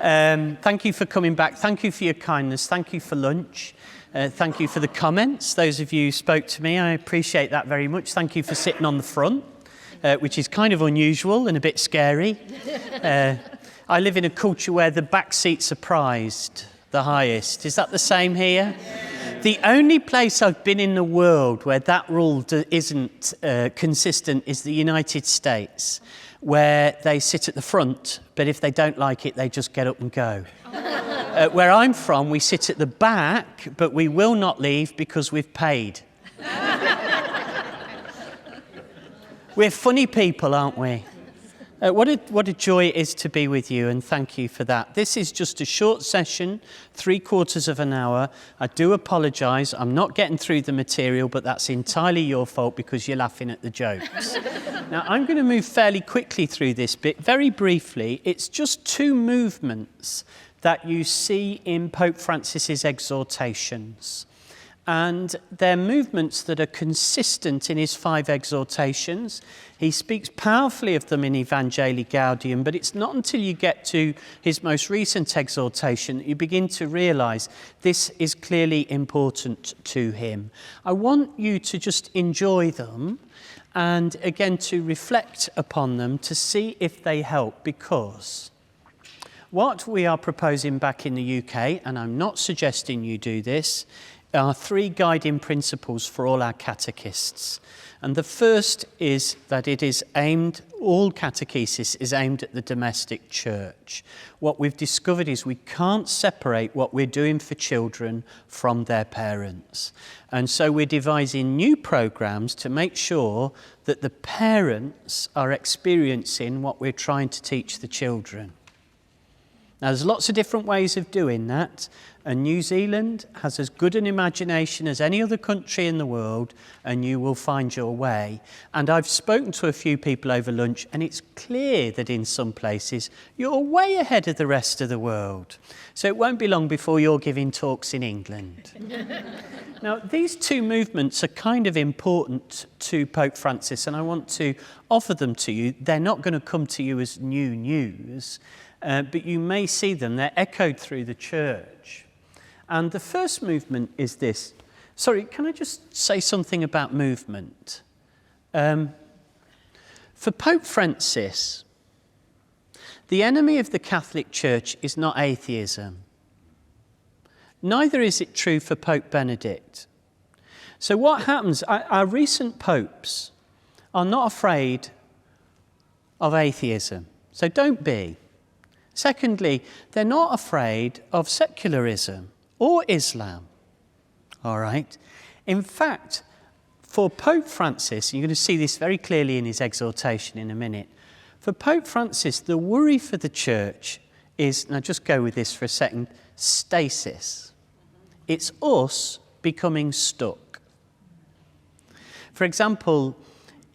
Thank you for coming back. Thank you for your kindness. Thank you for lunch. Thank you for the comments. Those of you who spoke to me, I appreciate that very much. Thank you for sitting on the front, which is kind of unusual and a bit scary. I live in a culture where the back seats are prized the highest. Is that the same here? The only place I've been in the world where that rule isn't consistent is the United States, where they sit at the front, but if they don't like it, they just get up and go. Where I'm from, we sit at the back, but we will not leave because we've paid. We're funny people, aren't we? What a joy it is to be with you, and thank you for that. This is just a short session, 3/4 of an hour. I do apologise. I'm not getting through the material, but that's entirely your fault because you're laughing at the jokes. Now, I'm going to move fairly quickly through this bit. Very briefly, it's just two movements that you see in Pope Francis's exhortations. And they're movements that are consistent in his 5 exhortations. He speaks powerfully of them in Evangelii Gaudium, but it's not until you get to his most recent exhortation that you begin to realise this is clearly important to him. I want you to just enjoy them and again to reflect upon them to see if they help, because what we are proposing back in the UK, and I'm not suggesting you do this, are 3 guiding principles for all our catechists. And the first is that all catechesis is aimed at the domestic church. What we've discovered is we can't separate what we're doing for children from their parents. And so we're devising new programmes to make sure that the parents are experiencing what we're trying to teach the children. Now, there's lots of different ways of doing that, and New Zealand has as good an imagination as any other country in the world, and you will find your way. And I've spoken to a few people over lunch, and it's clear that in some places you're way ahead of the rest of the world. So it won't be long before you're giving talks in England. Now, these two movements are kind of important to Pope Francis, and I want to offer them to you. They're not going to come to you as new news, but you may see them. They're echoed through the church. And the first movement is this. Sorry, can I just say something about movement? For Pope Francis, the enemy of the Catholic Church is not atheism. Neither is it true for Pope Benedict. So what happens, our recent popes are not afraid of atheism. So don't be. Secondly, they're not afraid of secularism or Islam. All right? In fact, for Pope Francis, you're going to see this very clearly in his exhortation in a minute, for Pope Francis, the worry for the church is, now just go with this for a second, stasis. It's us becoming stuck. For example,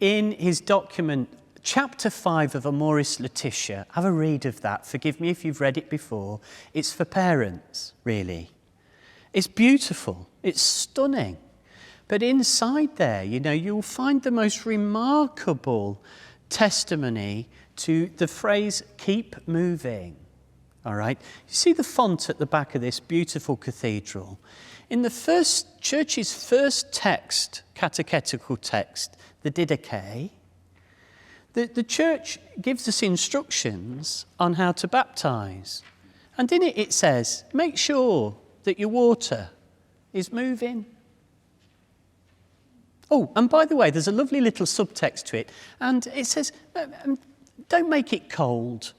in his document, Chapter 5 of Amoris Laetitia, have a read of that. Forgive me if you've read it before. It's for parents, really. It's beautiful. It's stunning. But inside there, you'll find the most remarkable testimony to the phrase, keep moving. All right? You see the font at the back of this beautiful cathedral. In the church's first text, catechetical text, the Didache, the church gives us instructions on how to baptise. And in it says, make sure that your water is moving. Oh, and by the way, there's a lovely little subtext to it. And it says, don't make it cold.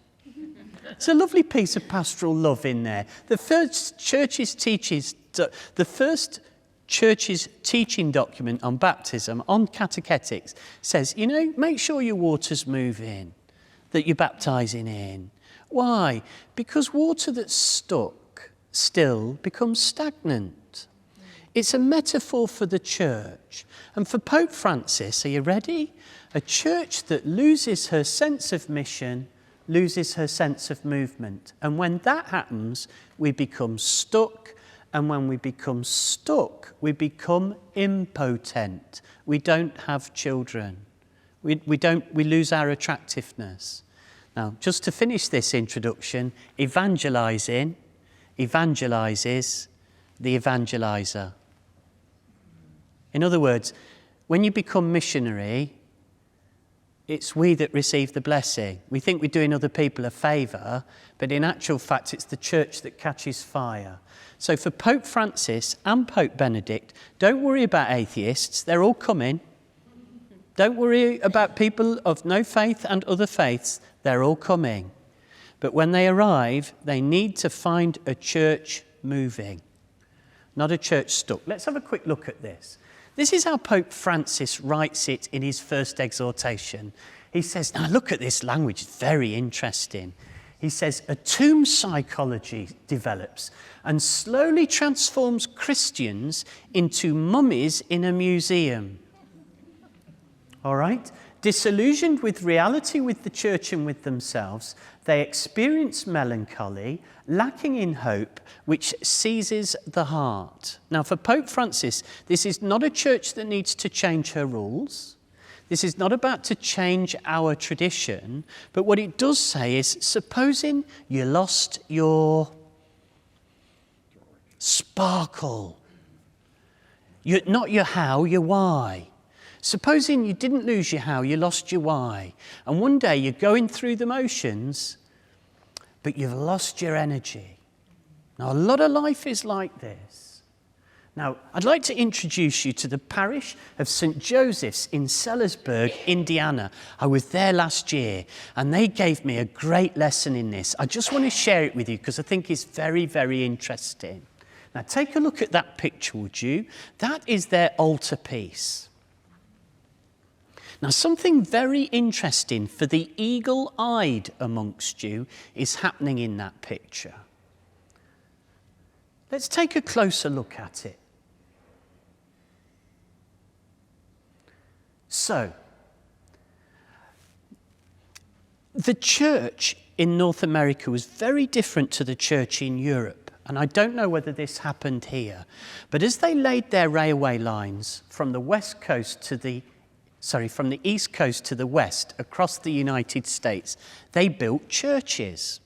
It's a lovely piece of pastoral love in there. The first church's teaching document on baptism, on catechetics, says, make sure your water's moving, that you're baptising in. Why? Because water that's stuck still becomes stagnant. It's a metaphor for the church. And for Pope Francis, are you ready? A church that loses her sense of mission, loses her sense of movement. And when that happens, we become stuck. And when we become stuck, we become impotent. We don't have children. We lose our attractiveness. Now, just to finish this introduction, evangelizing evangelizes the evangelizer. In other words, when you become missionary, it's we that receive the blessing. We think we're doing other people a favour, but in actual fact, it's the church that catches fire. So for Pope Francis and Pope Benedict, don't worry about atheists. They're all coming. Don't worry about people of no faith and other faiths. They're all coming. But when they arrive, they need to find a church moving, not a church stuck. Let's have a quick look at this. This is how Pope Francis writes it in his first exhortation. He says, now look at this language, it's very interesting. He says, a tomb psychology develops and slowly transforms Christians into mummies in a museum. All right? Disillusioned with reality, with the church and with themselves, they experience melancholy, lacking in hope, which seizes the heart. Now, for Pope Francis, this is not a church that needs to change her rules. This is not about to change our tradition, but what it does say is, supposing you lost your sparkle, not your how, your why. Supposing you didn't lose your how, you lost your why. And one day you're going through the motions, but you've lost your energy. Now, a lot of life is like this. Now, I'd like to introduce you to the parish of St. Joseph's in Sellersburg, Indiana. I was there last year, and they gave me a great lesson in this. I just want to share it with you because I think it's very, very interesting. Now, take a look at that picture, would you? That is their altarpiece. Now, something very interesting for the eagle-eyed amongst you is happening in that picture. Let's take a closer look at it. So, the church in North America was very different to the church in Europe. And I don't know whether this happened here. But as they laid their railway lines from the west coast to from the east coast to the west, across the United States, they built churches.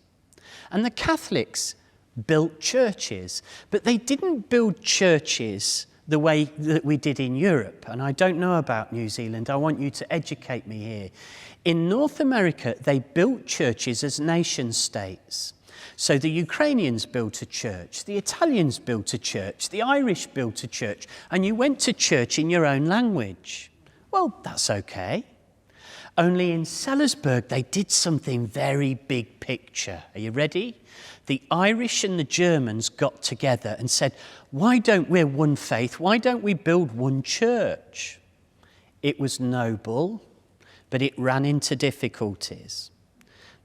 And the Catholics built churches, but they didn't build churches the way that we did in Europe. And I don't know about New Zealand. I want you to educate me here. In North America, they built churches as nation states. So the Ukrainians built a church, the Italians built a church, the Irish built a church, and you went to church in your own language. Well, that's okay. Only in Sellersburg, they did something very big picture. Are you ready? The Irish and the Germans got together and said, why don't we one faith? Why don't we build one church? It was noble, but it ran into difficulties.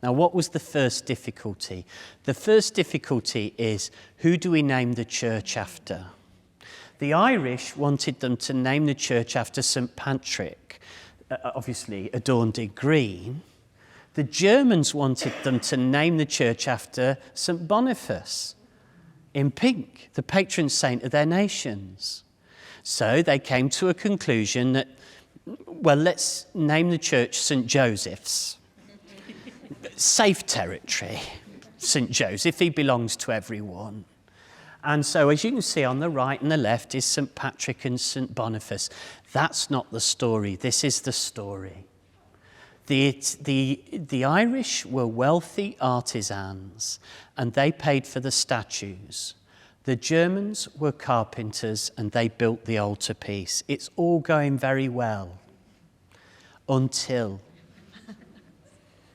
Now, what was the first difficulty? The first difficulty is, who do we name the church after? The Irish wanted them to name the church after St. Patrick, obviously adorned in green. The Germans wanted them to name the church after St. Boniface, in pink, the patron saint of their nations. So they came to a conclusion that, well, let's name the church St. Joseph's. Safe territory, St. Joseph, he belongs to everyone. And so, as you can see on the right and the left is St. Patrick and St. Boniface. That's not the story. This is the story. The Irish were wealthy artisans, and they paid for the statues. The Germans were carpenters, and they built the altarpiece. It's all going very well until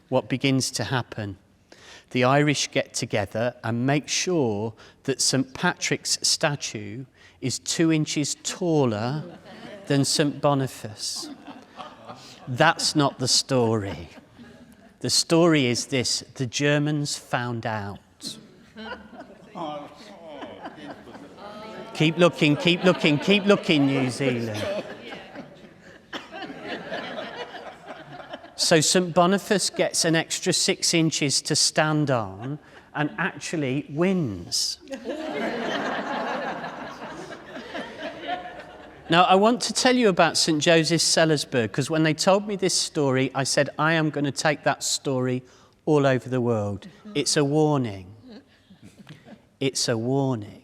what begins to happen. The Irish get together and make sure that St. Patrick's statue is 2 inches taller than St. Boniface. That's not the story. The story is this: the Germans found out. Keep looking, keep looking, keep looking, New Zealand. So St. Boniface gets an extra 6 inches to stand on and actually wins. Now, I want to tell you about St. Joseph's Sellersburg, because when they told me this story, I said, I am going to take that story all over the world. It's a warning. It's a warning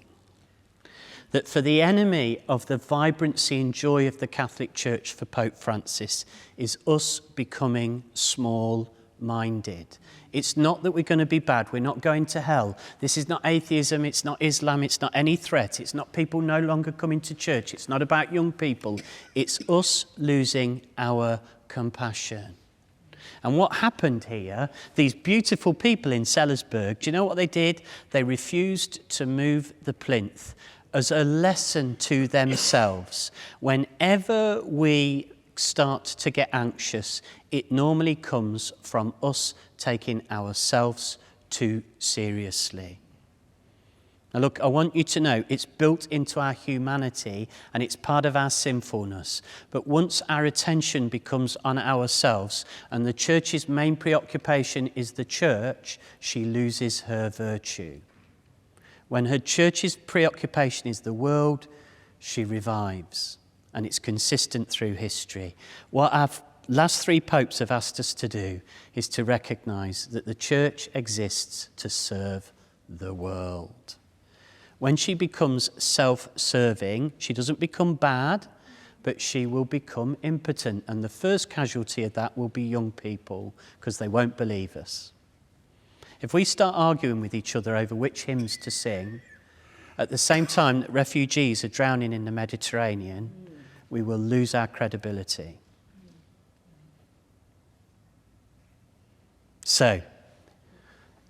that for the enemy of the vibrancy and joy of the Catholic Church for Pope Francis is us becoming small-minded. It's not that we're going to be bad. We're not going to hell. This is not atheism. It's not Islam. It's not any threat. It's not people no longer coming to church. It's not about young people. It's us losing our compassion. And what happened here, these beautiful people in Sellersburg, do you know what they did? They refused to move the plinth as a lesson to themselves. Whenever we start to get anxious, it normally comes from us taking ourselves too seriously. Now look, I want you to know it's built into our humanity and it's part of our sinfulness. But once our attention becomes on ourselves and the church's main preoccupation is the church, she loses her virtue. When her church's preoccupation is the world, she revives. And it's consistent through history. What our last three popes have asked us to do is to recognise that the church exists to serve the world. When she becomes self-serving, she doesn't become bad, but she will become impotent. And the first casualty of that will be young people, because they won't believe us. If we start arguing with each other over which hymns to sing, at the same time that refugees are drowning in the Mediterranean, we will lose our credibility. So,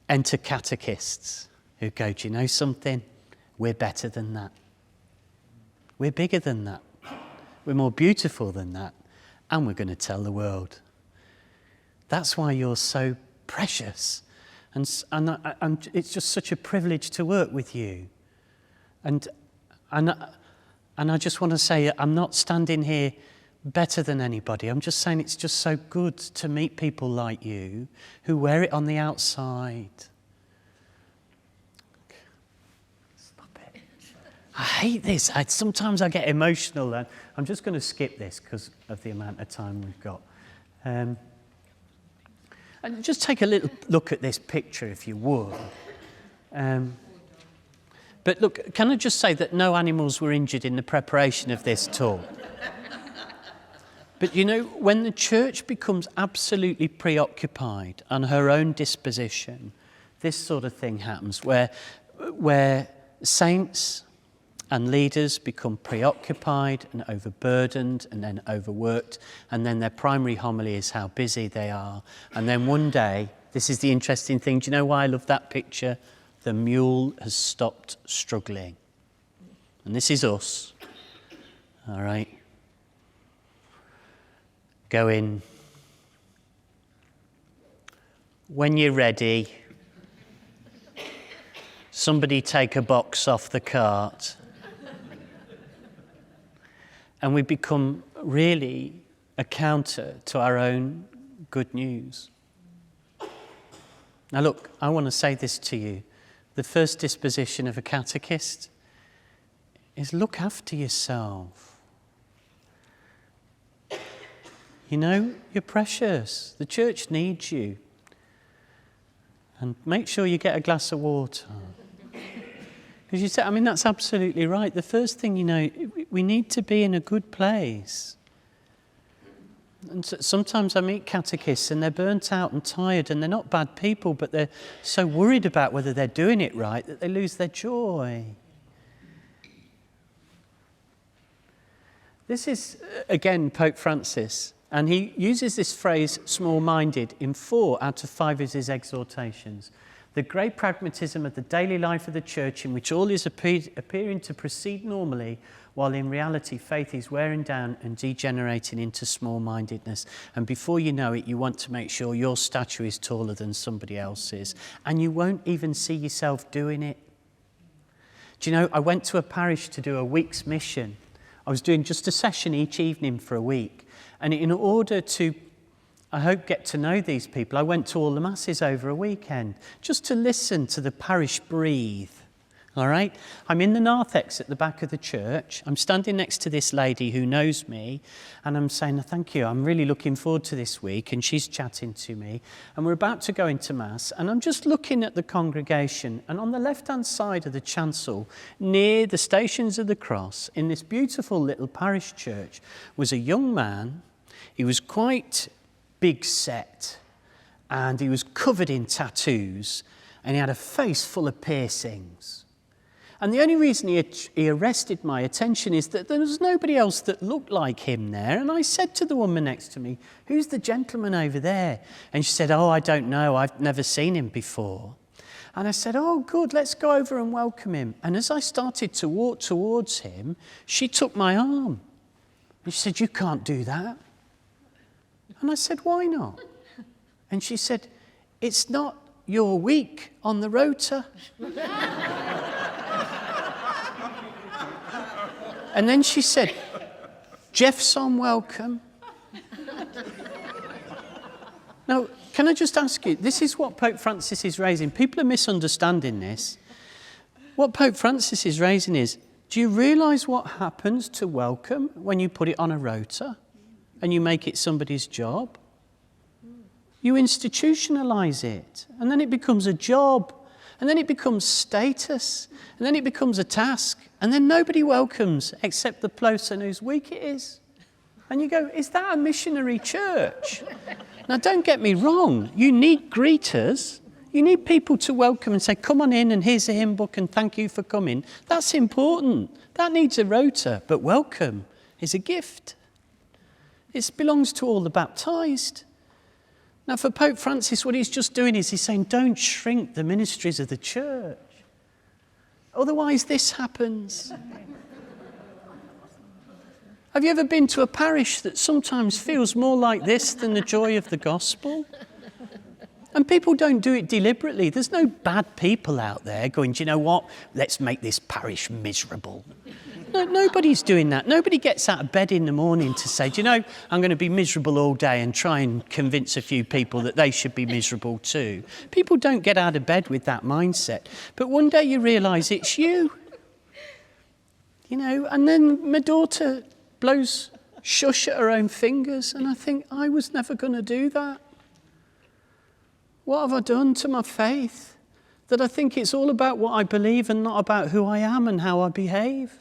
enter catechists who go, do you know something? We're better than that. We're bigger than that. We're more beautiful than that. And we're going to tell the world. That's why you're so precious. And it's just such a privilege to work with you. And I just want to say, I'm not standing here better than anybody. I'm just saying it's just so good to meet people like you who wear it on the outside. Stop it. I hate this. Sometimes I get emotional. And I'm just going to skip this because of the amount of time we've got. And just take a little look at this picture, if you would. But look, can I just say that no animals were injured in the preparation of this talk? But you know, when the church becomes absolutely preoccupied on her own disposition, this sort of thing happens, where saints and leaders become preoccupied and overburdened and then overworked, and then their primary homily is how busy they are. And then one day, this is the interesting thing, do you know why I love that picture? The mule has stopped struggling. And this is us, all right? Going, when you're ready, somebody take a box off the cart. And we become really a counter to our own good news. Now look, I want to say this to you. The first disposition of a catechist is look after yourself. You know, you're precious. The church needs you. And make sure you get a glass of water. Because you say, I mean, that's absolutely right. The first thing, you know, we need to be in a good place. And so, sometimes I meet catechists and they're burnt out and tired and they're not bad people, but they're so worried about whether they're doing it right that they lose their joy. This is, again, Pope Francis. And he uses this phrase, small-minded, in 4 out of 5 of his exhortations. The great pragmatism of the daily life of the church in which all is appearing to proceed normally, while in reality faith is wearing down and degenerating into small-mindedness. And before you know it, you want to make sure your statue is taller than somebody else's. And you won't even see yourself doing it. Do you know, I went to a parish to do a week's mission. I was doing just a session each evening for a week. And in order to, I hope, get to know these people, I went to all the masses over a weekend just to listen to the parish breathe. All right? I'm in the narthex at the back of the church. I'm standing next to this lady who knows me, and I'm saying, thank you, I'm really looking forward to this week, and she's chatting to me, and we're about to go into Mass, and I'm just looking at the congregation, and on the left-hand side of the chancel, near the Stations of the Cross, in this beautiful little parish church, was a young man. He was quite big set, and he was covered in tattoos, and he had a face full of piercings. And the only reason he arrested my attention is that there was nobody else that looked like him there. And I said to the woman next to me, who's the gentleman over there? And she said, I don't know, I've never seen him before. And I said, oh, good, let's go over and welcome him. And as I started to walk towards him, she took my arm. And she said, you can't do that. And I said, why not? And she said, it's not your week on the rota. And then she said, Jeff's on welcome. Now, can I just ask you, this is what Pope Francis is raising. People are misunderstanding this. What Pope Francis is raising is, do you realise what happens to welcome when you put it on a rota and you make it somebody's job? You institutionalise it, and then it becomes a job, and then it becomes status, and then it becomes a task, and then nobody welcomes except the person whose week it is. And you go, is that a missionary church? Now, don't get me wrong. You need greeters. You need people to welcome and say, come on in, and here's a hymn book, and thank you for coming. That's important. That needs a rota, but welcome is a gift. It belongs to all the baptised. Now, for Pope Francis, what he's just doing is he's saying, don't shrink the ministries of the church. Otherwise, this happens. Have you ever been to a parish that sometimes feels more like this than the joy of the gospel? And people don't do it deliberately. There's no bad people out there going, do you know what? Let's make this parish miserable. No, nobody's doing that. Nobody gets out of bed in the morning to say, do you know, I'm going to be miserable all day and try and convince a few people that they should be miserable too. People don't get out of bed with that mindset. But one day you realise it's you. You know, and then my daughter blows shush at her own fingers, and I think, I was never going to do that. What have I done to my faith? That I think it's all about what I believe and not about who I am and how I behave.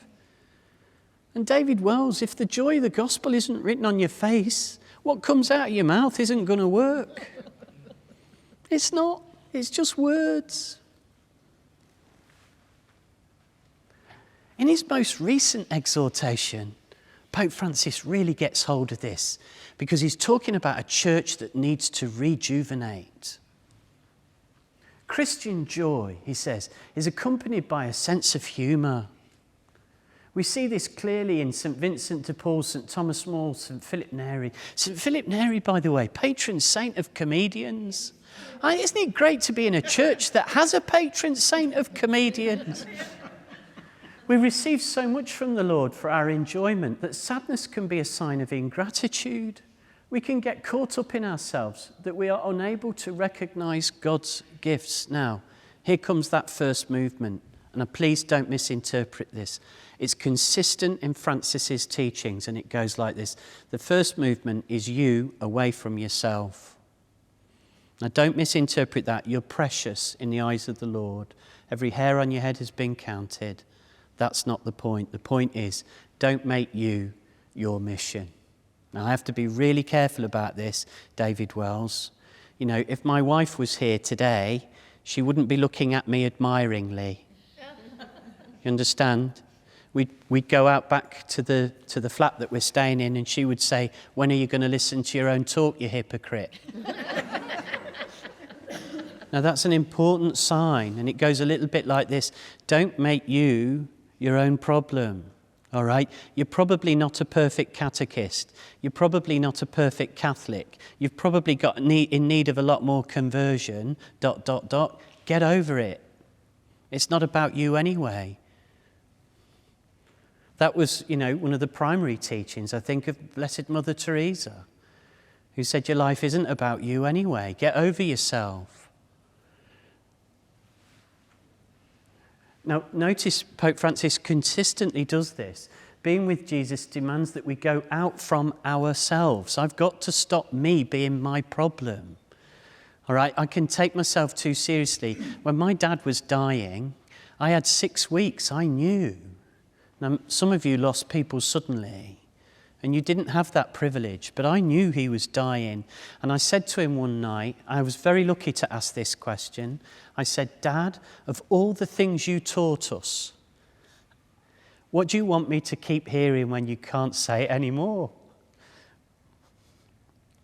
And David Wells, if the joy of the gospel isn't written on your face, what comes out of your mouth isn't going to work. It's not. It's just words. In his most recent exhortation, Pope Francis really gets hold of this because he's talking about a church that needs to rejuvenate. Christian joy, he says, is accompanied by a sense of humour. We see this clearly in St. Vincent de Paul, St. Thomas More, St. Philip Neri. St. Philip Neri, by the way, patron saint of comedians. Isn't it great to be in a church that has a patron saint of comedians? We receive so much from the Lord for our enjoyment that sadness can be a sign of ingratitude. We can get caught up in ourselves that we are unable to recognise God's gifts. Now, here comes that first movement. And please don't misinterpret this. It's consistent in Francis's teachings, and it goes like this. The first movement is you away from yourself. Now, don't misinterpret that. You're precious in the eyes of the Lord. Every hair on your head has been counted. That's not the point. The point is, don't make you your mission. Now, I have to be really careful about this, David Wells. You know, if my wife was here today, she wouldn't be looking at me admiringly. You understand? We'd go out back to the flat that we're staying in, and she would say, when are you going to listen to your own talk, you hypocrite? Now, that's an important sign, and it goes a little bit like this. Don't make you your own problem, all right? You're probably not a perfect catechist. You're probably not a perfect Catholic. You've probably got in need of a lot more conversion, ... Get over it. It's not about you anyway. That was, you know, one of the primary teachings, I think, of Blessed Mother Teresa, who said, your life isn't about you anyway. Get over yourself. Now, notice Pope Francis consistently does this. Being with Jesus demands that we go out from ourselves. I've got to stop me being my problem. All right, I can take myself too seriously. When my dad was dying, I had 6 weeks, I knew. Now, some of you lost people suddenly, and you didn't have that privilege, but I knew he was dying. And I said to him one night, I was very lucky to ask this question. I said, Dad, of all the things you taught us, what do you want me to keep hearing when you can't say it anymore?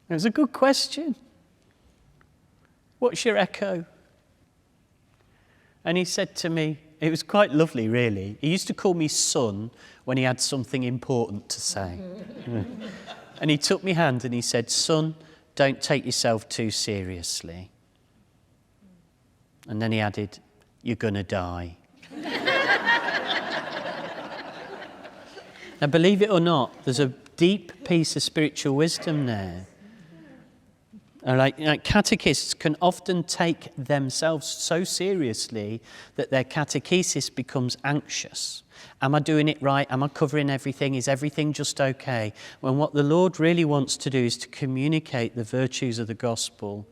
It was a good question. What's your echo? And he said to me, it was quite lovely, really. He used to call me son when he had something important to say. And he took my hand and he said, son, don't take yourself too seriously. And then he added, you're going to die. Now, believe it or not, there's a deep piece of spiritual wisdom there. Like catechists can often take themselves so seriously that their catechesis becomes anxious. Am I doing it right? Am I covering everything? Is everything just okay? When what the Lord really wants to do is to communicate the virtues of the gospel.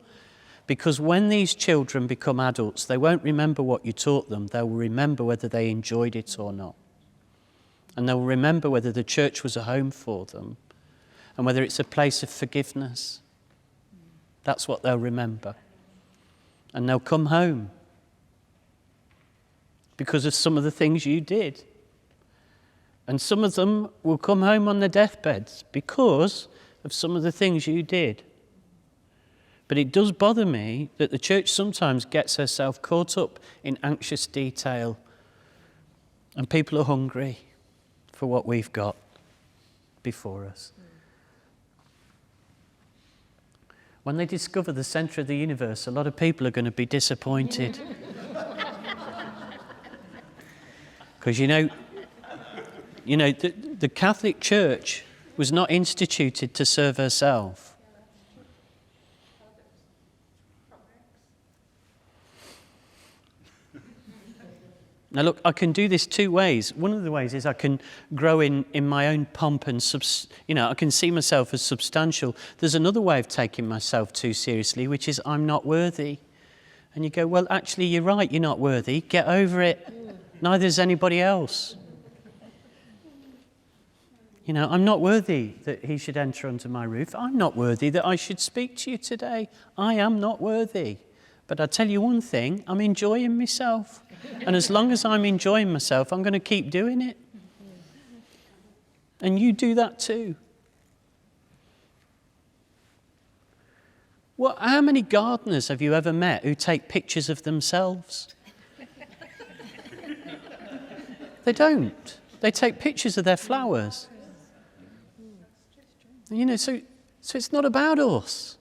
Because when these children become adults, they won't remember what you taught them. They'll remember whether they enjoyed it or not. And they'll remember whether the church was a home for them and whether it's a place of forgiveness. That's what they'll remember. And they'll come home because of some of the things you did. And some of them will come home on their deathbeds because of some of the things you did. But it does bother me that the church sometimes gets herself caught up in anxious detail, and people are hungry for what we've got before us. When they discover the centre of the universe, a lot of people are going to be disappointed. Because the Catholic Church was not instituted to serve herself. Now look, I can do this two ways. One of the ways is I can grow in my own pomp and, I can see myself as substantial. There's another way of taking myself too seriously, which is I'm not worthy. And you go, well, actually, you're right, you're not worthy. Get over it. Neither is anybody else. I'm not worthy that he should enter under my roof. I'm not worthy that I should speak to you today. I am not worthy. But I tell you one thing, I'm enjoying myself. And as long as I'm enjoying myself, I'm going to keep doing it. And you do that too. How many gardeners have you ever met who take pictures of themselves? They don't. They take pictures of their flowers. So it's not about us.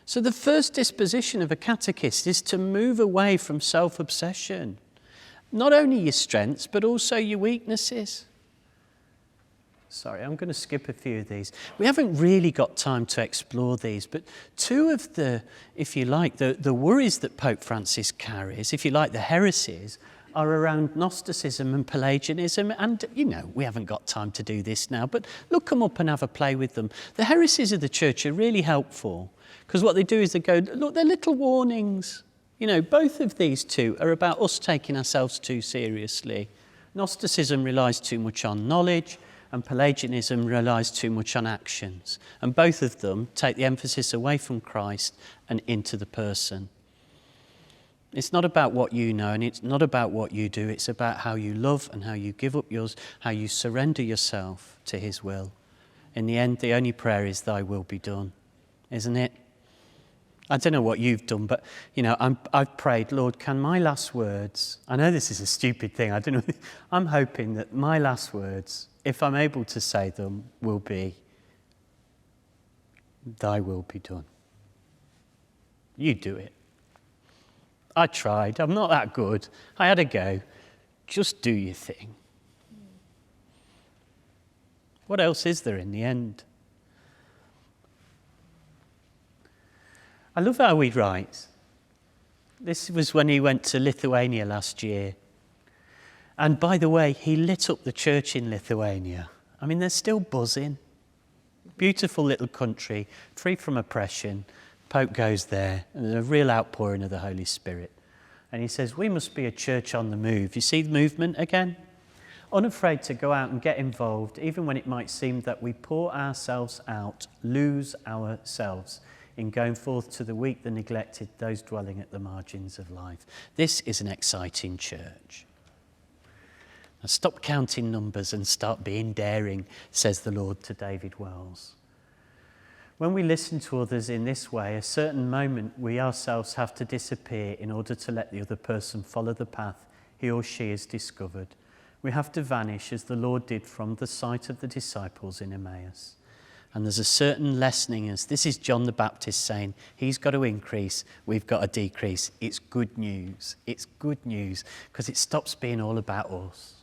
So the first disposition of a catechist is to move away from self-obsession. Not only your strengths, but also your weaknesses. Sorry, I'm going to skip a few of these. We haven't really got time to explore these, but two of the, if you like, the worries that Pope Francis carries, if you like, the heresies, are around Gnosticism and Pelagianism. And, we haven't got time to do this now, but look them up and have a play with them. The heresies of the church are really helpful. Because what they do is they go, look, they're little warnings. Both of these two are about us taking ourselves too seriously. Gnosticism relies too much on knowledge, and Pelagianism relies too much on actions. And both of them take the emphasis away from Christ and into the person. It's not about what you know, and it's not about what you do. It's about how you love and how you give up yours, how you surrender yourself to his will. In the end, the only prayer is, thy will be done, isn't it? I don't know what you've done, but, I've prayed, Lord, can my last words, I know this is a stupid thing, I don't know, I'm hoping that my last words, if I'm able to say them, will be, thy will be done. You do it. I tried, I'm not that good, I had a go. Just do your thing. What else is there in the end? I love how he writes. This was when he went to Lithuania last year. And by the way, he lit up the church in Lithuania. I mean, they're still buzzing. Beautiful little country, free from oppression. Pope goes there, and there's a real outpouring of the Holy Spirit. And he says, we must be a church on the move. You see the movement again? Unafraid to go out and get involved, even when it might seem that we pour ourselves out, lose ourselves in going forth to the weak, the neglected, those dwelling at the margins of life. This is an exciting church. Now stop counting numbers and start being daring, says the Lord to David Wells. When we listen to others in this way, a certain moment we ourselves have to disappear in order to let the other person follow the path he or she has discovered. We have to vanish as the Lord did from the sight of the disciples in Emmaus. And there's a certain lessening us. This is John the Baptist saying, he's got to increase, we've got to decrease. It's good news. It's good news because it stops being all about us.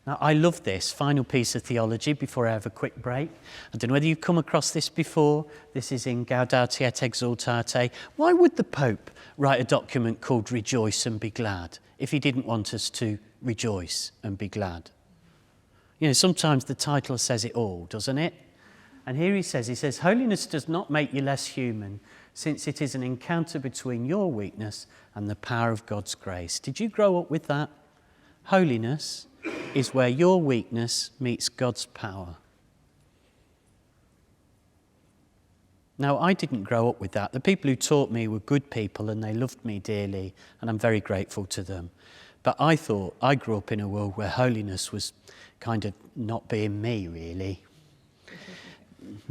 Now, I love this final piece of theology before I have a quick break. I don't know whether you've come across this before. This is in Gaudete et Exultate. Why would the Pope write a document called Rejoice and Be Glad if he didn't want us to rejoice and be glad? You know, sometimes the title says it all, doesn't it? And here he says, holiness does not make you less human, since it is an encounter between your weakness and the power of God's grace. Did you grow up with that? Holiness is where your weakness meets God's power. Now, I didn't grow up with that. The people who taught me were good people and they loved me dearly, and I'm very grateful to them. But I thought I grew up in a world where holiness was kind of not being me, really.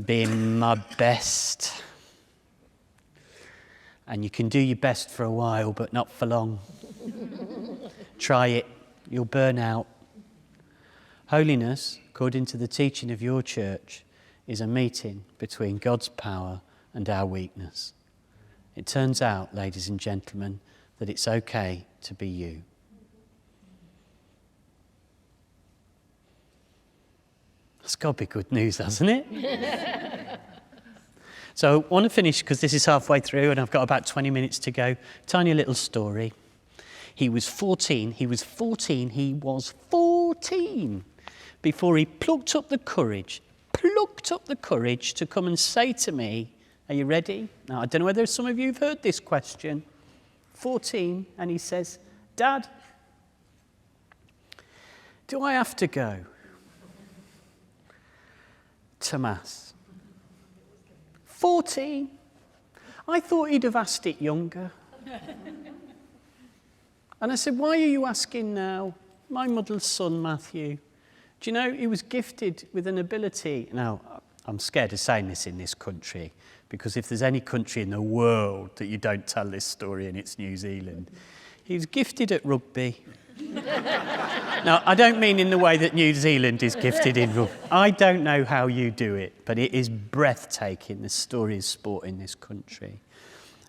Being my best. And you can do your best for a while, but not for long. Try it. You'll burn out. Holiness, according to the teaching of your church, is a meeting between God's power and our weakness. It turns out, ladies and gentlemen, that it's okay to be you. That's got to be good news, hasn't it? So I want to finish, because this is halfway through and I've got about 20 minutes to go. Tiny little story. He was 14 before he plucked up the courage to come and say to me, are you ready? Now, I don't know whether some of you have heard this question. 14, and he says, Dad, do I have to go to Mass? 14. I thought he'd have asked it younger. And I said, why are you asking now? My muddled son, Matthew. Do you know, he was gifted with an ability. Now, I'm scared of saying this in this country, because if there's any country in the world that you don't tell this story in, it's New Zealand. He was gifted at rugby. Now, I don't mean in the way that New Zealand is gifted in rugby. I don't know how you do it, but it is breathtaking, the story of sport in this country.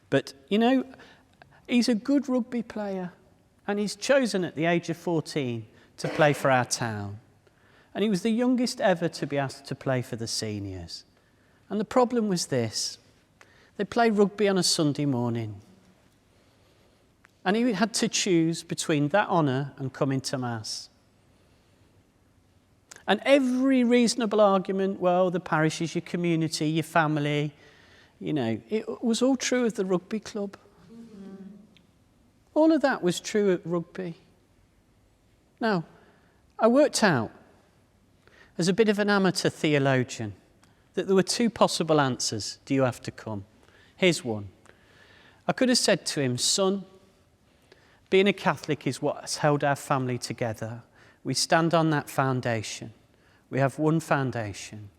But, you know, he's a good rugby player. And he's chosen at the age of 14 to play for our town. And he was the youngest ever to be asked to play for the seniors. And the problem was this. They play rugby on a Sunday morning. And he had to choose between that honour and coming to Mass. And every reasonable argument, well, the parish is your community, your family, you know, it was all true of the rugby club. All of that was true at rugby. Now, I worked out, as a bit of an amateur theologian, that there were two possible answers. Do you have to come? Here's one. I could have said to him, son, being a Catholic is what has held our family together. We stand on that foundation. We have one foundation.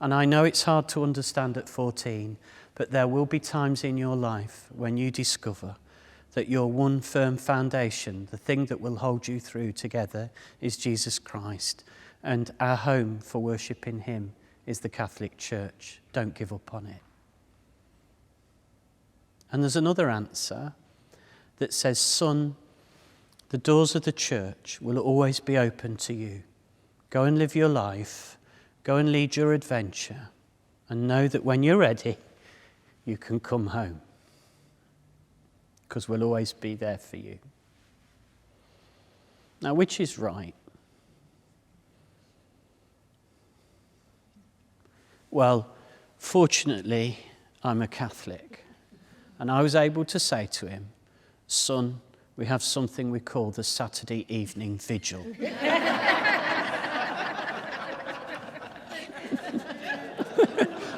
And I know it's hard to understand at 14, but there will be times in your life when you discover that your one firm foundation, the thing that will hold you through together, is Jesus Christ. And our home for worshipping him is the Catholic Church. Don't give up on it. And there's another answer that says, son, the doors of the church will always be open to you. Go and live your life. Go and lead your adventure. And know that when you're ready, you can come home. Because we'll always be there for you. Now, which is right? Well, fortunately, I'm a Catholic. And I was able to say to him, son, we have something we call the Saturday evening vigil.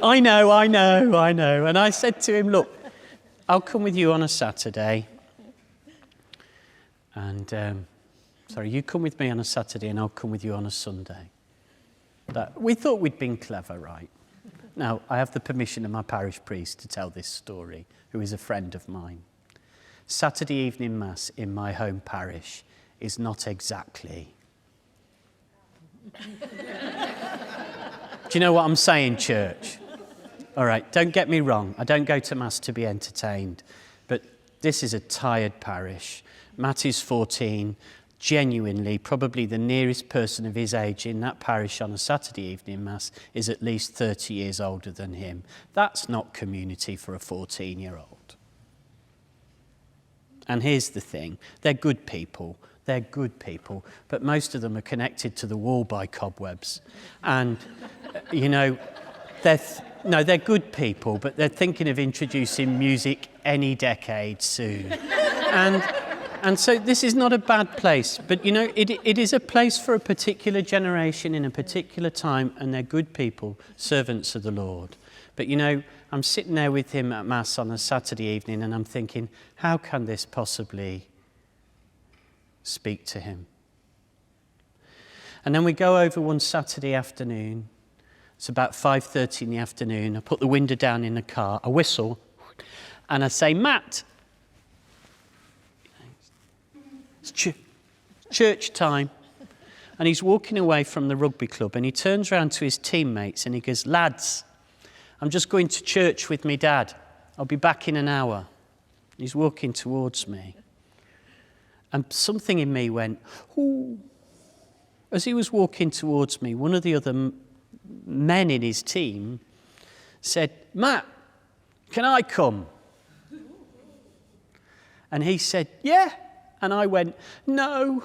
I know. And I said to him, look, I'll come with you on a Saturday. And, you come with me on a Saturday and I'll come with you on a Sunday. We thought we'd been clever, right? Now, I have the permission of my parish priest to tell this story, who is a friend of mine. Saturday evening Mass in my home parish is not exactly... Do you know what I'm saying, church? All right, don't get me wrong. I don't go to Mass to be entertained. But this is a tired parish. Matt is 14. Genuinely, probably the nearest person of his age in that parish on a Saturday evening Mass is at least 30 years older than him. That's not community for a 14-year-old. And here's the thing. They're good people, but most of them are connected to the wall by cobwebs. And, they're good people, but they're thinking of introducing music any decade soon. And so this is not a bad place, but, it is a place for a particular generation in a particular time, and they're good people, servants of the Lord. But, I'm sitting there with him at Mass on a Saturday evening, and I'm thinking, how can this possibly speak to him? And then we go over one Saturday afternoon. It's about 5:30 in the afternoon. I put the window down in the car, I whistle, and I say, Matt, it's church time. And he's walking away from the rugby club, and he turns around to his teammates and he goes, lads, I'm just going to church with me dad. I'll be back in an hour. He's walking towards me. And something in me went, ooh. As he was walking towards me, one of the other men in his team said, Matt, can I come? And he said, yeah. And I went, no.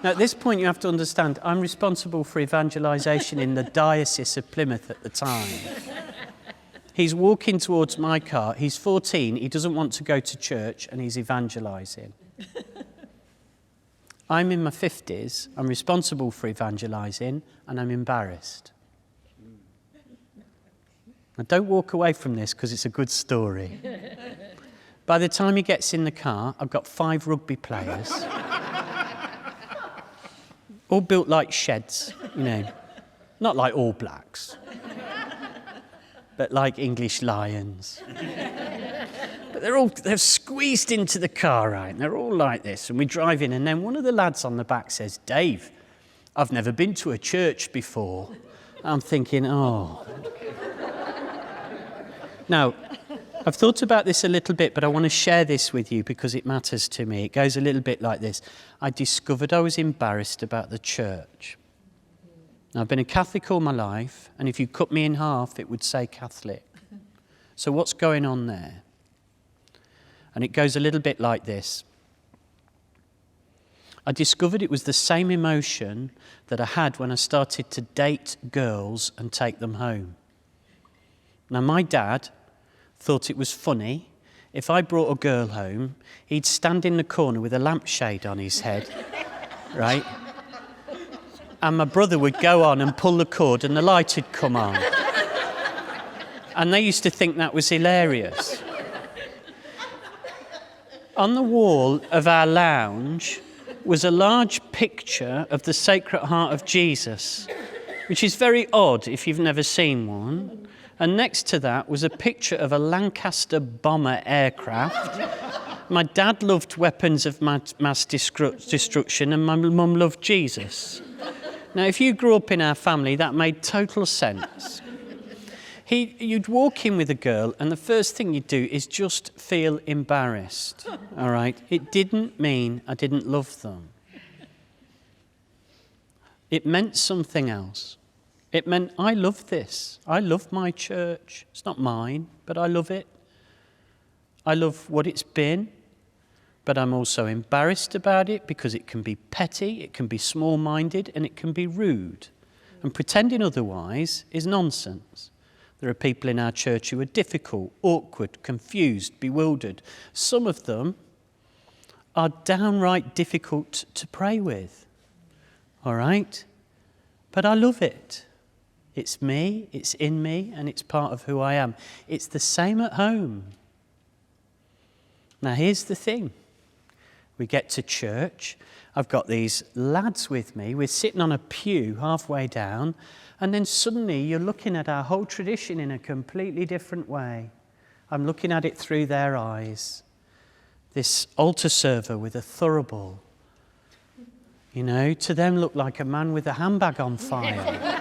Now, at this point, you have to understand, I'm responsible for evangelisation in the Diocese of Plymouth at the time. He's walking towards my car. He's 14. He doesn't want to go to church, and he's evangelising. I'm in my 50s. I'm responsible for evangelising, and I'm embarrassed. Now, don't walk away from this, because it's a good story. By the time he gets in the car, I've got 5 rugby players, all built like sheds, not like All Blacks, but like English Lions. But they're squeezed into the car, right? And they're all like this, and we drive in, and then one of the lads on the back says, Dave, I've never been to a church before. I'm thinking, oh. Now, I've thought about this a little bit, but I want to share this with you because it matters to me. It goes a little bit like this. I discovered I was embarrassed about the church. Now, I've been a Catholic all my life, and if you cut me in half, it would say Catholic. So what's going on there? And it goes a little bit like this. I discovered it was the same emotion that I had when I started to date girls and take them home. Now, my dad thought it was funny. If I brought a girl home, he'd stand in the corner with a lampshade on his head, right? And my brother would go on and pull the cord and the light would come on. And they used to think that was hilarious. On the wall of our lounge was a large picture of the Sacred Heart of Jesus, which is very odd if you've never seen one. And next to that was a picture of a Lancaster bomber aircraft. My dad loved weapons of mass destruction, and my mum loved Jesus. Now, if you grew up in our family, that made total sense. You'd walk in with a girl, and the first thing you'd do is just feel embarrassed, all right? It didn't mean I didn't love them. It meant something else. It meant I love this. I love my church. It's not mine, but I love it. I love what it's been, but I'm also embarrassed about it because it can be petty, it can be small-minded, and it can be rude. And pretending otherwise is nonsense. There are people in our church who are difficult, awkward, confused, bewildered. Some of them are downright difficult to pray with. All right? But I love it. It's me, it's in me, and it's part of who I am. It's the same at home. Now, here's the thing. We get to church. I've got these lads with me. We're sitting on a pew halfway down, and then suddenly you're looking at our whole tradition in a completely different way. I'm looking at it through their eyes. This altar server with a thurible, to them looked like a man with a handbag on fire.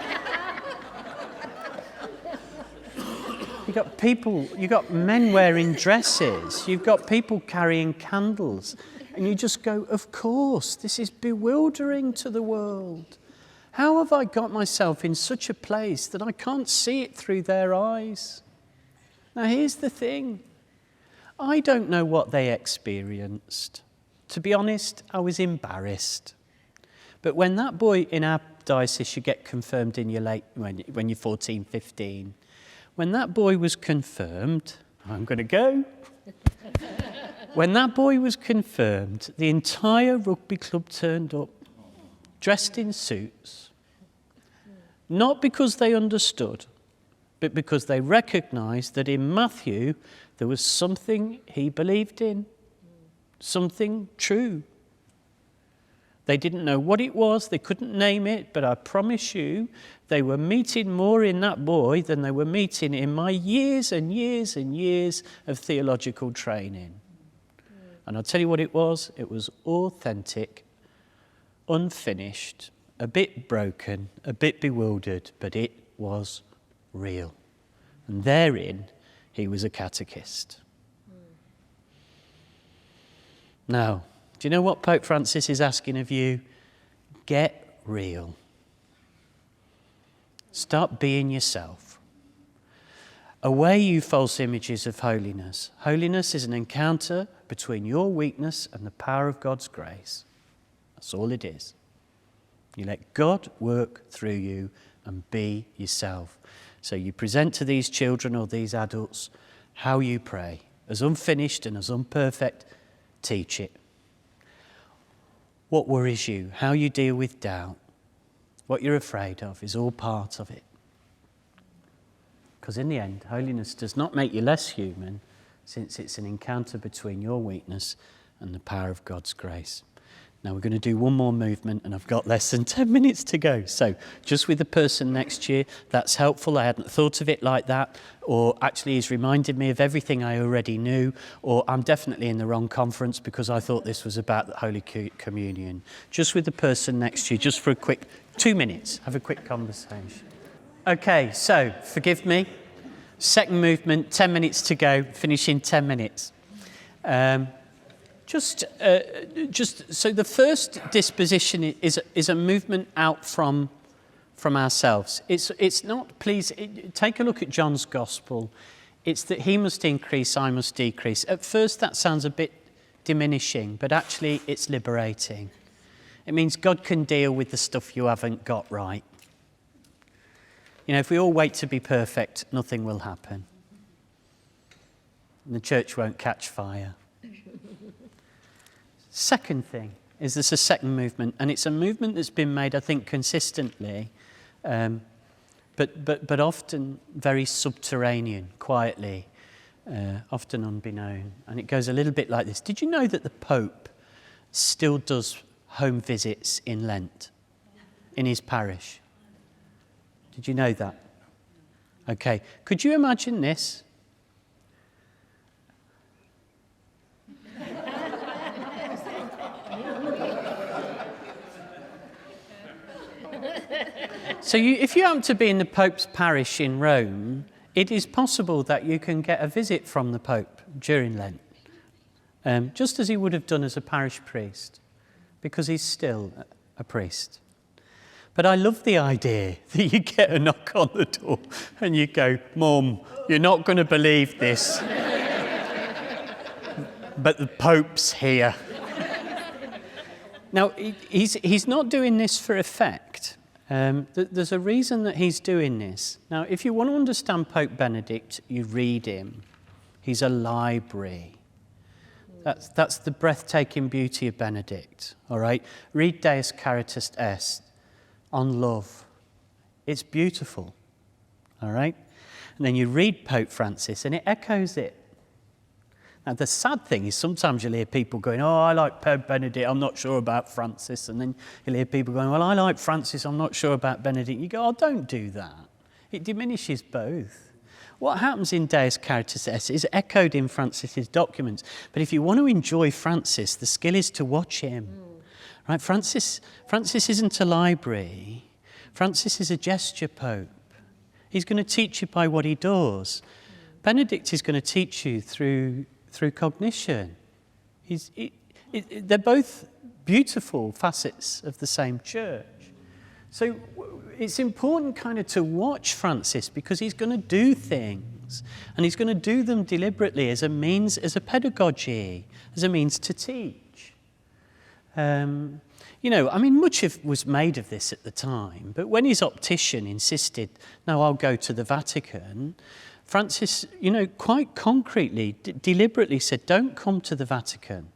You've got men wearing dresses, you've got people carrying candles, and you just go, of course, this is bewildering to the world. How have I got myself in such a place that I can't see it through their eyes? Now, here's the thing. I don't know what they experienced. To be honest, I was embarrassed. But when that boy in our diocese, you get confirmed in your when you're 14, 15, when that boy was confirmed, I'm going to go. When that boy was confirmed, the entire rugby club turned up, dressed in suits, not because they understood, but because they recognised that in Matthew there was something he believed in, something true. They didn't know what it was, they couldn't name it, but I promise you, they were meeting more in that boy than they were meeting in my years and years and years of theological training. And I'll tell you what it was authentic, unfinished, a bit broken, a bit bewildered, but it was real. And therein, he was a catechist. Now, do you know what Pope Francis is asking of you? Get real. Start being yourself. Away, you false images of holiness. Holiness is an encounter between your weakness and the power of God's grace. That's all it is. You let God work through you and be yourself. So you present to these children or these adults how you pray. As unfinished and as imperfect, teach it. What worries you, how you deal with doubt, what you're afraid of is all part of it. Because in the end, holiness does not make you less human, since it's an encounter between your weakness and the power of God's grace. Now we're going to do one more movement, and I've got less than 10 minutes to go. So just with the person next to you, that's helpful. I hadn't thought of it like that. Or actually he's reminded me of everything I already knew. Or I'm definitely in the wrong conference because I thought this was about the Holy Communion. Just with the person next to you, just for a quick 2 minutes, have a quick conversation. Okay, so forgive me. Second movement, 10 minutes to go, finish in 10 minutes. Just so the first disposition is a movement out from ourselves. It's not, please, take a look at John's Gospel. It's that he must increase, I must decrease. At first that sounds a bit diminishing, but actually it's liberating. It means God can deal with the stuff you haven't got right. If we all wait to be perfect, nothing will happen. And the church won't catch fire. Second thing is there's a second movement, and it's a movement that's been made, I think, consistently, but often very subterranean, quietly, often unbeknown. And it goes a little bit like this. Did you know that the Pope still does home visits in Lent in his parish? Did you know that? Okay. Could you imagine this? So if you happen to be in the Pope's parish in Rome, it is possible that you can get a visit from the Pope during Lent, just as he would have done as a parish priest, because he's still a priest. But I love the idea that you get a knock on the door and you go, Mum, you're not going to believe this. but the Pope's here. Now, he's not doing this for effect. There's a reason that he's doing this. Now, if you want to understand Pope Benedict, you read him. He's a library. That's the breathtaking beauty of Benedict, all right? Read Deus Caritas Est on love. It's beautiful, all right? And then you read Pope Francis, and it echoes it. Now, the sad thing is sometimes you'll hear people going, oh, I like Pope Benedict, I'm not sure about Francis. And then you'll hear people going, well, I like Francis, I'm not sure about Benedict. You go, oh, don't do that. It diminishes both. What happens in Deus Caritas Est is echoed in Francis's documents. But if you want to enjoy Francis, the skill is to watch him. Right? Francis isn't a library. Francis is a gesture pope. He's going to teach you by what he does. Benedict is going to teach you through cognition. They're both beautiful facets of the same church. So it's important kind of to watch Francis because he's going to do things and he's going to do them deliberately as a pedagogy, as a means to teach. Much was made of this at the time, but when his optician insisted, no, I'll go to the Vatican, Francis, quite concretely, deliberately said, don't come to the Vatican.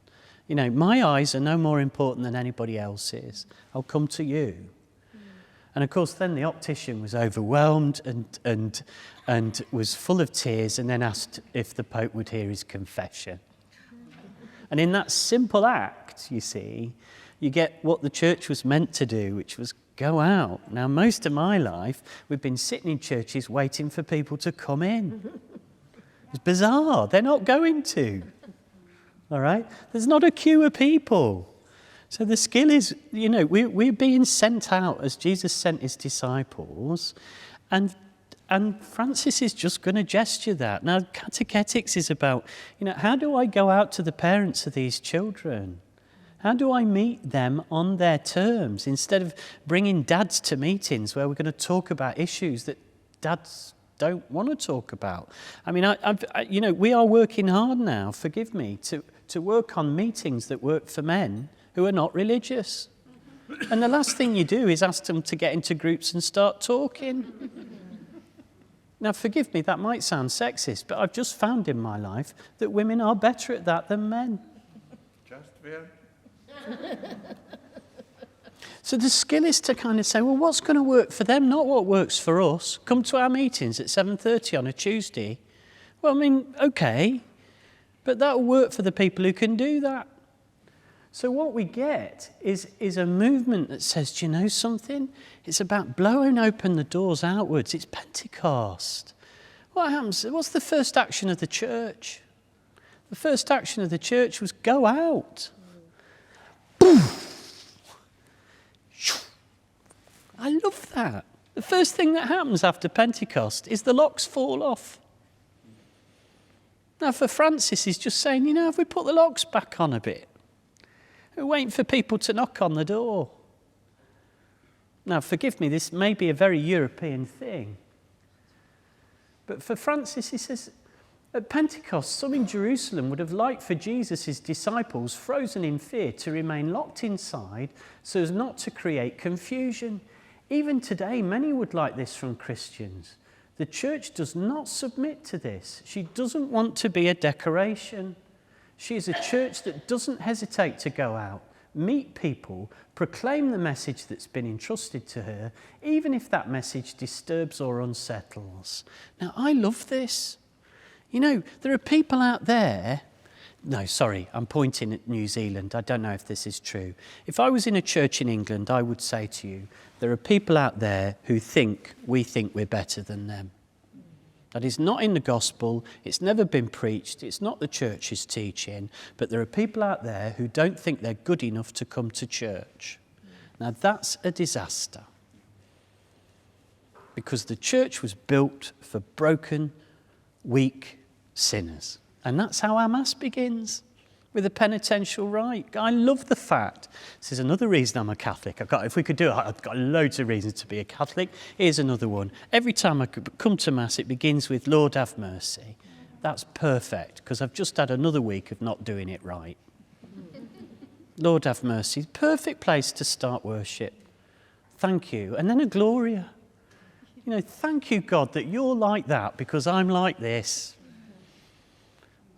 My eyes are no more important than anybody else's. I'll come to you. And of course, then the optician was overwhelmed and was full of tears and then asked if the Pope would hear his confession. And in that simple act, you see, you get what the church was meant to do, which was go out. Now, most of my life, we've been sitting in churches waiting for people to come in. It's bizarre. They're not going to. All right? There's not a queue of people. So the skill is, we're being sent out as Jesus sent his disciples, and Francis is just going to gesture that. Now, catechetics is about, how do I go out to the parents of these children? How do I meet them on their terms instead of bringing dads to meetings where we're going to talk about issues that dads don't want to talk about? I mean, we are working hard now, forgive me, to work on meetings that work for men who are not religious. And the last thing you do is ask them to get into groups and start talking. Now, forgive me, that might sound sexist, but I've just found in my life that women are better at that than men. Just fair. So the skill is to kind of say, well, what's going to work for them, not what works for us. Come to our meetings at 7:30 on a Tuesday. Well, I mean, okay, but that'll work for the people who can do that. So what we get is a movement that says, do you know something? It's about blowing open the doors outwards. It's Pentecost. What happens? What's the first action of the church? The first action of the church was go out. Boom! I love that. The first thing that happens after Pentecost is the locks fall off. Now for Francis, he's just saying, if we put the locks back on a bit, we're waiting for people to knock on the door. Now, forgive me, this may be a very European thing. But for Francis, he says, at Pentecost, some in Jerusalem would have liked for Jesus' disciples, frozen in fear, to remain locked inside so as not to create confusion. Even today, many would like this from Christians. The church does not submit to this. She doesn't want to be a decoration. She is a church that doesn't hesitate to go out, meet people, proclaim the message that's been entrusted to her, even if that message disturbs or unsettles. Now, I love this. There are people out there. No, sorry, I'm pointing at New Zealand. I don't know if this is true. If I was in a church in England, I would say to you, there are people out there who think we're better than them. That is not in the gospel, it's never been preached, it's not the church's teaching, but there are people out there who don't think they're good enough to come to church. Now that's a disaster. Because the church was built for broken, weak sinners. And that's how our Mass begins, with a penitential rite. I love the fact, this is another reason I'm a Catholic. If we could do it, I've got loads of reasons to be a Catholic. Here's another one. Every time I come to Mass, it begins with, Lord have mercy. that's perfect, because I've just had another week of not doing it right. Lord have mercy. Perfect place to start worship. Thank you. And then a Gloria. Thank you, God, that you're like that because I'm like this.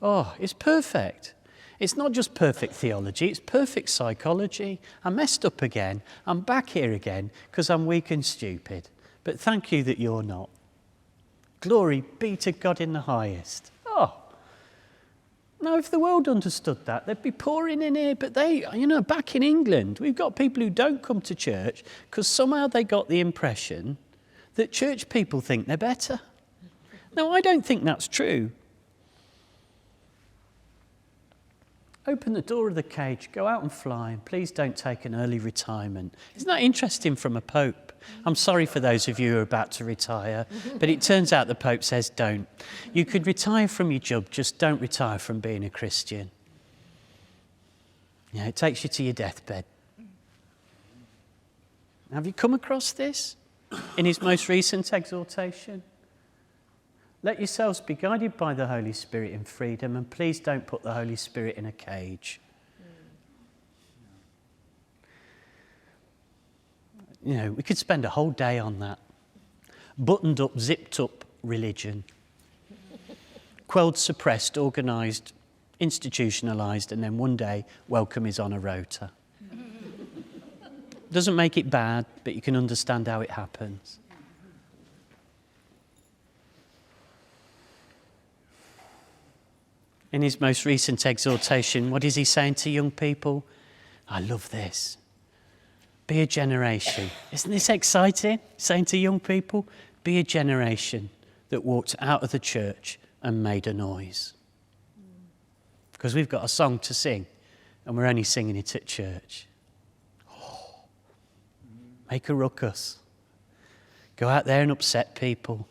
Oh, it's perfect. It's not just perfect theology, it's perfect psychology. I messed up again. I'm back here again because I'm weak and stupid. But thank you that you're not. Glory be to God in the highest. Oh. Now, if the world understood that, they'd be pouring in here. But back in England, we've got people who don't come to church because somehow they got the impression that church people think they're better. Now, I don't think that's true. Open the door of the cage, go out and fly, and please don't take an early retirement. Isn't that interesting from a pope? I'm sorry for those of you who are about to retire, but it turns out the Pope says don't. You could retire from your job, just don't retire from being a Christian. It takes you to your deathbed. Have you come across this in his most recent exhortation? Let yourselves be guided by the Holy Spirit in freedom, and please don't put the Holy Spirit in a cage. We could spend a whole day on that. Buttoned up, zipped up religion. Quelled, suppressed, organised, institutionalised, and then one day, welcome is on a rota. Doesn't make it bad, but you can understand how it happens. In his most recent exhortation, what is he saying to young people? I love this. Be a generation. Isn't this exciting? Saying to young people, be a generation that walked out of the church and made a noise. Because we've got a song to sing, and we're only singing it at church. Oh, make a ruckus. Go out there and upset people.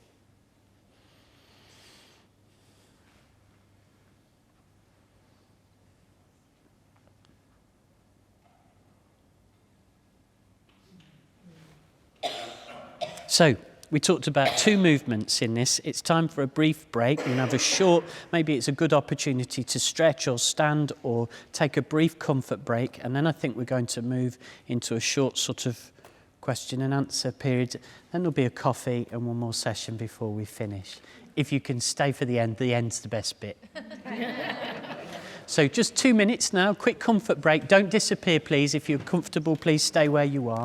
So, we talked about two movements in this. It's time for a brief break. We're going to have a short, maybe it's a good opportunity to stretch or stand or take a brief comfort break. And then I think we're going to move into a short sort of question and answer period. Then there'll be a coffee and one more session before we finish. If you can stay for the end's the best bit. So just 2 minutes now, quick comfort break. Don't disappear, please. If you're comfortable, please stay where you are.